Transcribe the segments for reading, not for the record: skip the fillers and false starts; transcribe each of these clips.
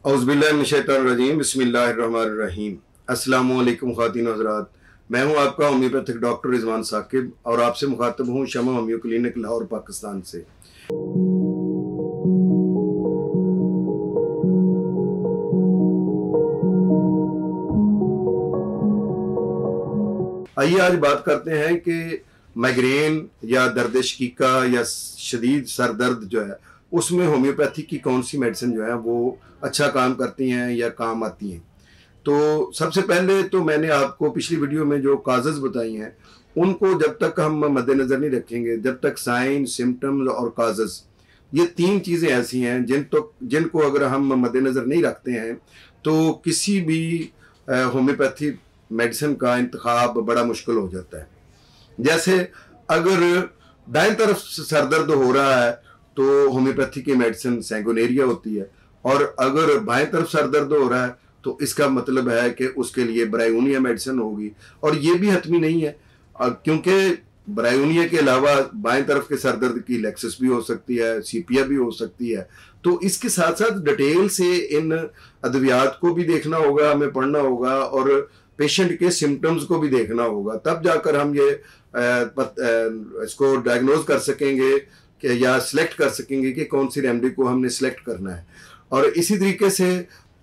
औज़ुबिल्लाहिमिनश्शैतानिर्रजीम बिस्मिल्लाहिर्रहमानिर्रहीम। अस्सलामु अलैकुम ख़वातीन व हज़रात, मैं हूं आपका होम्योपैथिक डॉक्टर रिजवान साकिब और आपसे मुखातब हूं शमा होम्यो क्लिनिक लाहौर पाकिस्तान से। आइए आज बात करते हैं कि माइग्रेन या दर्द शकीका या शदीद सर दर्द जो है उसमें होम्योपैथी की कौन सी मेडिसिन जो है वो अच्छा काम करती हैं या काम आती हैं। तो सबसे पहले तो मैंने आपको पिछली वीडियो में जो काजेज़ बताई हैं उनको जब तक हम मद्देनज़र नहीं रखेंगे, जब तक साइन, सिम्टम्स और काजेज़, ये तीन चीज़ें ऐसी हैं जिनको अगर हम मद्देनज़र नहीं रखते हैं तो किसी भी होम्योपैथी मेडिसिन का इंतखाब बड़ा मुश्किल हो जाता है। जैसे अगर दाएं तरफ सर दर्द हो रहा है तो होम्योपैथी की मेडिसिन सैंगोनेरिया होती है, और अगर बाएं तरफ सर दर्द हो रहा है तो इसका मतलब है कि उसके लिए ब्रायोनिया मेडिसिन होगी। और ये भी हतमी नहीं है, क्योंकि ब्रायोनिया के अलावा बाएं तरफ के सर दर्द की लेक्सिस भी हो सकती है, सीपिया भी हो सकती है। तो इसके साथ साथ डिटेल से इन अद्वियात को भी देखना होगा, हमें पढ़ना होगा और पेशेंट के सिम्टम्स को भी देखना होगा, तब जाकर हम ये इसको डायग्नोज कर सकेंगे कि या सिलेक्ट कर सकेंगे कि कौन सी रेमेडी को हमने सिलेक्ट करना है। और इसी तरीके से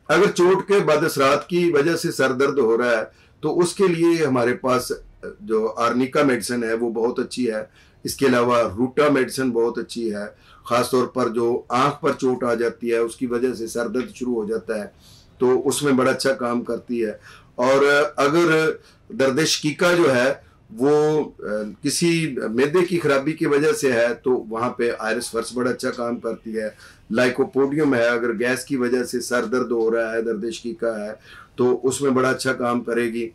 अगर चोट के बाद असरात की वजह से सर दर्द हो रहा है तो उसके लिए हमारे पास जो आर्निका मेडिसिन है वो बहुत अच्छी है। इसके अलावा रूटा मेडिसिन बहुत अच्छी है, ख़ासतौर पर जो आँख पर चोट आ जाती है उसकी वजह से सर दर्द शुरू हो जाता है तो उसमें बड़ा अच्छा काम करती है। और अगर दर्द शकीका जो है वो किसी मैदे की खराबी की वजह से है तो वहाँ पे आयरस फर्स बड़ा अच्छा काम करती है। लाइकोपोडियम है, अगर गैस की वजह से सर दर्द हो रहा है, दर्द शकीका है तो उसमें बड़ा अच्छा काम करेगी।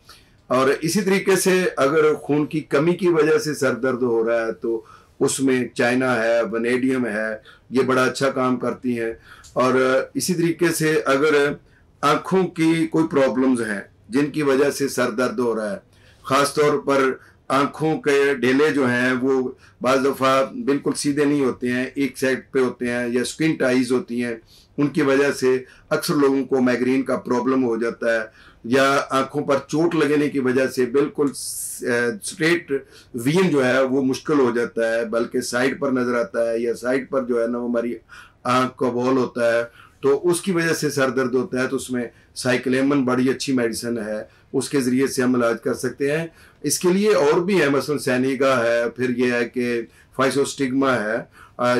और इसी तरीके से अगर खून की कमी की वजह से सर दर्द हो रहा है तो उसमें चाइना है, वनेडियम है, ये बड़ा अच्छा काम करती हैं। और इसी तरीके से अगर आँखों की कोई प्रॉब्लम्स हैं जिनकी वजह से सर दर्द हो रहा है, ख़ास तौर पर आँखों के ढेले जो हैं वो बाज़ दफ़ा बिल्कुल सीधे नहीं होते हैं, एक साइड पे होते हैं, या स्क्विंट आइज़ होती हैं, उनकी वजह से अक्सर लोगों को माइग्रेन का प्रॉब्लम हो जाता है। या आँखों पर चोट लगने की वजह से बिल्कुल स्ट्रेट विजन जो है वो मुश्किल हो जाता है, बल्कि साइड पर नज़र आता है, या साइड पर जो है ना वो हमारी आँख का बॉल होता है तो उसकी वजह से सर दर्द होता है। तो उसमें साइक्लेमन बड़ी अच्छी मेडिसिन है, उसके ज़रिए से हम इलाज कर सकते हैं। इसके लिए और भी है, मसलन सैनिगा है, फिर ये है कि फाइसोस्टिग्मा है,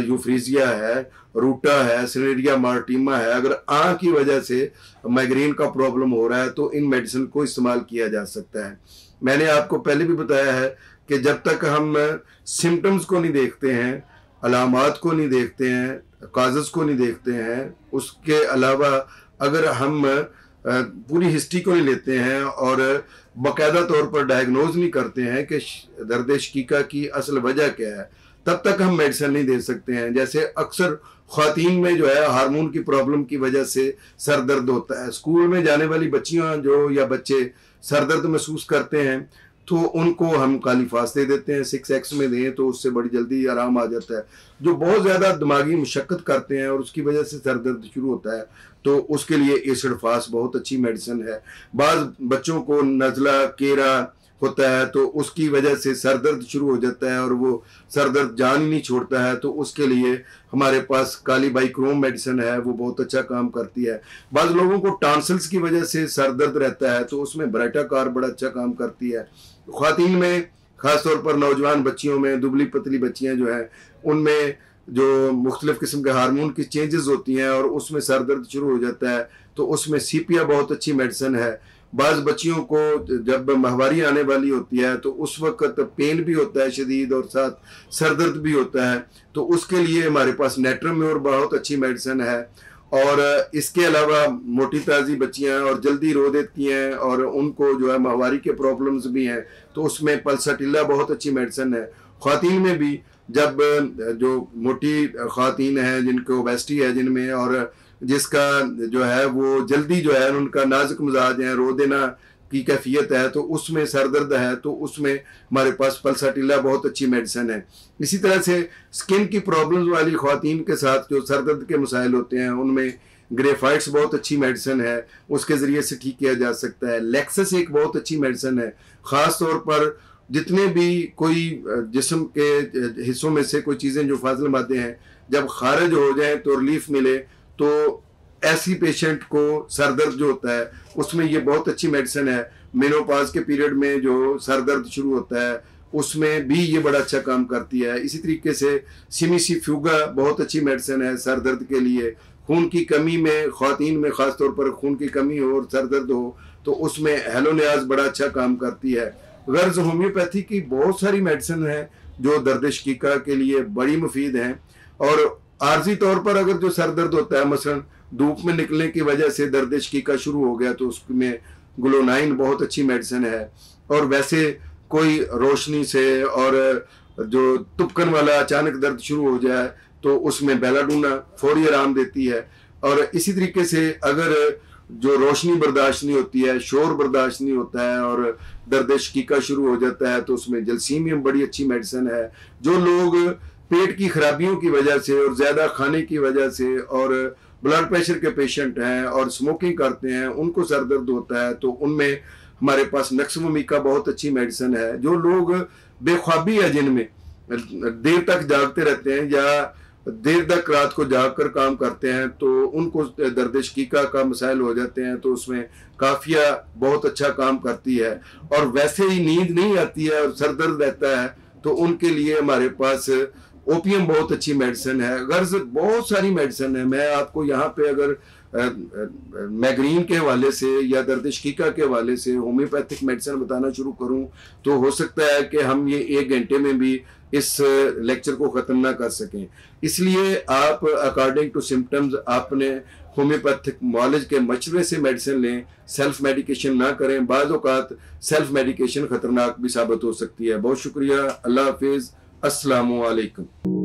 यूफ्रीजिया है, रूटा है, सिनेरिया मार्टिमा है। अगर आँख की वजह से माइग्रेन का प्रॉब्लम हो रहा है तो इन मेडिसिन को इस्तेमाल किया जा सकता है। मैंने आपको पहले भी बताया है कि जब तक हम सिम्टम्स को नहीं देखते हैं, अलामात को नहीं देखते हैं, काजेज़ को नहीं देखते हैं, उसके अलावा अगर हम पूरी हिस्ट्री को नहीं लेते हैं और बाकायदा तौर पर डायग्नोज नहीं करते हैं कि दर्द शकीका की असल वजह क्या है, तब तक हम मेडिसिन नहीं दे सकते हैं। जैसे अक्सर ख़वातीन में जो है हार्मोन की प्रॉब्लम की वजह से सर दर्द होता है। स्कूल में जाने वाली बच्चियां जो या बच्चे सर दर्द महसूस करते हैं तो उनको हम कालीफास दे देते हैं, 6X में दें तो उससे बड़ी जल्दी आराम आ जाता है। जो बहुत ज़्यादा दिमागी मुशक्क़त करते हैं और उसकी वजह से सर दर्द शुरू होता है तो उसके लिए एसिड फास बहुत अच्छी मेडिसिन है। बाज़ बच्चों को नज़ला केरा होता है तो उसकी वजह से सर दर्द शुरू हो जाता है और वो सर दर्द जान ही नहीं छोड़ता है, तो उसके लिए हमारे पास काली बाइक्रोम मेडिसिन है, वो बहुत अच्छा काम करती है। बाज़ लोगों को टॉन्सिल्स की वजह से सर दर्द रहता है तो उसमें ब्राइटाकार बड़ा अच्छा काम करती है। ख़वातीन में ख़ासतौर पर नौजवान बच्चियों में, दुबली पतली बच्चियाँ जो हैं उनमें जो मुख्तलिफ़ किस्म के हार्मोन की चेंजेस होती हैं और उसमें सर दर्द शुरू हो जाता है तो उसमें सीपिया बहुत अच्छी मेडिसिन है। बाज़ बच्चियों को जब माहवारी आने वाली होती है तो उस वक्त पेन भी होता है शदीद और साथ सर दर्द भी होता है, तो उसके लिए हमारे पास नेट्रम्योर बहुत अच्छी मेडिसिन है। और इसके अलावा मोटी ताज़ी बच्चियाँ और जल्दी रो देती हैं और उनको जो है माहवारी के प्रॉब्लम्स भी हैं तो उसमें पल्साटिल्ला बहुत अच्छी मेडिसिन है। ख़वातीन में भी जब जो मोटी ख़वातीन हैं जिनको ओबेसिटी है जिनमें, और जिसका जो है वो जल्दी जो है उनका नाजुक मिजाज है, रो देना की कैफियत है, तो उसमें सर दर्द है तो उसमें हमारे पास पल्साटिल्ला बहुत अच्छी मेडिसिन है। इसी तरह से स्किन की प्रॉब्लम्स वाली ख़वातीन के साथ जो सर दर्द के मसाइल होते हैं उनमें ग्रेफाइट्स बहुत अच्छी मेडिसिन है, उसके ज़रिए से ठीक किया जा सकता है। लेक्सस एक बहुत अच्छी मेडिसिन है, ख़ास तौर पर जितने भी कोई जिस्म के हिस्सों में से कोई चीज़ें जो फाजिल मादे हैं जब खारिज हो जाएं तो रिलीफ मिले, तो ऐसी पेशेंट को सर दर्द जो होता है उसमें ये बहुत अच्छी मेडिसिन है। मेनोपॉज के पीरियड में जो सर दर्द शुरू होता है उसमें भी ये बड़ा अच्छा काम करती है। इसी तरीके से सिमिसिफ्यूगा बहुत अच्छी मेडिसिन है सर दर्द के लिए। खून की कमी में, ख़वातीन में ख़ास तौर पर खून की कमी हो और सर दर्द हो तो उसमें हेलोनियाज बड़ा अच्छा काम करती है। गर्ज होम्योपैथी की बहुत सारी मेडिसिन है जो दर्द शकीका के लिए बड़ी मुफीद हैं। और आर्जी तौर पर अगर जो सर दर्द होता है, मसलन धूप में निकलने की वजह से दर्द शकीका शुरू हो गया, तो उसमें ग्लोनाइन बहुत अच्छी मेडिसिन है। और वैसे कोई रोशनी से और जो तुपकन वाला अचानक दर्द शुरू हो जाए तो उसमें बेलाडूना फौरी आराम देती है। और इसी तरीके से अगर जो रोशनी बर्दाश्त नहीं होती है, शोर बर्दाश्त नहीं होता है और दर्द शकीका शुरू हो जाता है तो उसमें जलसीमियम बड़ी अच्छी मेडिसिन है। जो लोग पेट की खराबियों की वजह से और ज़्यादा खाने की वजह से और ब्लड प्रेशर के पेशेंट हैं और स्मोकिंग करते हैं, उनको सर दर्द होता है, तो उनमें हमारे पास नक्सवमिका बहुत अच्छी मेडिसिन है। जो लोग बेख्वाबी है, जिनमें देर तक जागते रहते हैं या देर तक रात को जाग कर काम करते हैं, तो उनको दर्द शकीका का मसाइल हो जाते हैं, तो उसमें काफिया बहुत अच्छा काम करती है। और वैसे ही नींद नहीं आती है और सर दर्द रहता है तो उनके लिए हमारे पास ओपियम बहुत अच्छी मेडिसिन है। गर्ज बहुत सारी मेडिसिन है। मैं आपको यहाँ पे अगर माइग्रेन के हवाले से या दर्द शकीका के हवाले से होम्योपैथिक मेडिसिन बताना शुरू करूँ तो हो सकता है कि हम ये 1 घंटे में भी इस लेक्चर को ख़त्म ना कर सकें। इसलिए आप अकॉर्डिंग टू सिम्टम्स आपने होम्योपैथिक मॉलेज के मशवरे से मेडिसिन लें, सेल्फ मेडिकेशन ना करें। बाज़ औक़ात सेल्फ मेडिकेशन ख़तरनाक भी साबित हो सकती है। बहुत शुक्रिया। अल्लाह हाफिज़। अस्सलामु अलैकुम।